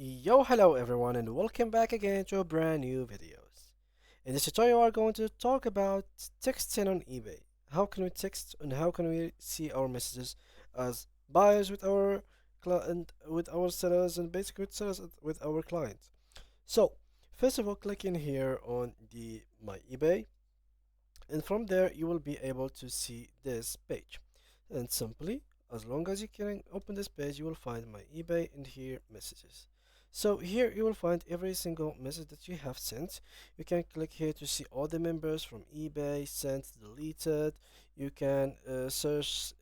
Yo, hello everyone, and welcome back again to a brand new videos. In this tutorial, we're going to talk about texting on eBay. How can we text and how can we see our messages as buyers with our client, with our sellers, and basically with sellers with our clients. So, first of all, click in here on the My eBay, and from there you will be able to see this page. And simply, as long as you can open this page, you will find My eBay and here messages. So here you will find every single message that you have sent. You can click here to see all the members from eBay, sent, deleted. You can search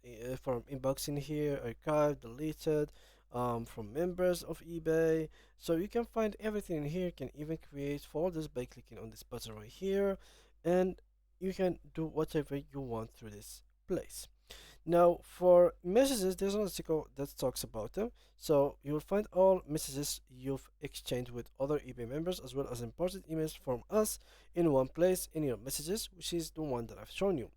from inbox in here, archived, deleted, from members of eBay. So you can find everything in here. You can even create folders by clicking on this button right here, and you can do whatever you want through this place. Now, for messages, there's an article that talks about them. So you will find all messages you've exchanged with other eBay members, as well as important emails from us in one place in your messages, which is the one that I've shown you.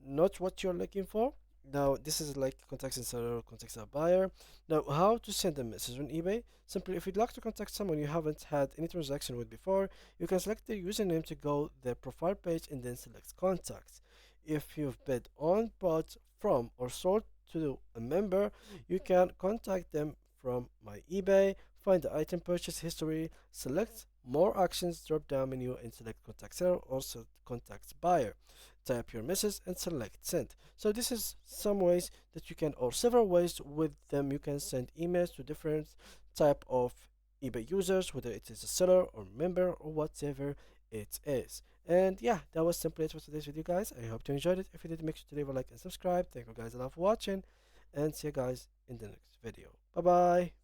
Not what you're looking for. Now, this is like contacting seller, contacting a buyer. Now, how to send a message on eBay? Simply, if you'd like to contact someone you haven't had any transaction with before, you can select their username to go their profile page and then select contacts. If you've bid on, bought from, or sold to a member, you can contact them from My eBay, find the item purchase history, select more actions drop down menu and select contact seller or contact buyer. Type your message and select send. So this is some ways that you can, or several ways with them you can send emails to different type of eBay users, whether it is a seller or member or whatever it is. And yeah, that was simply it for today's video, guys. I hope you enjoyed it. If you did, make sure to leave a like and subscribe. Thank you guys a lot for watching, and see you guys in the next video. Bye bye.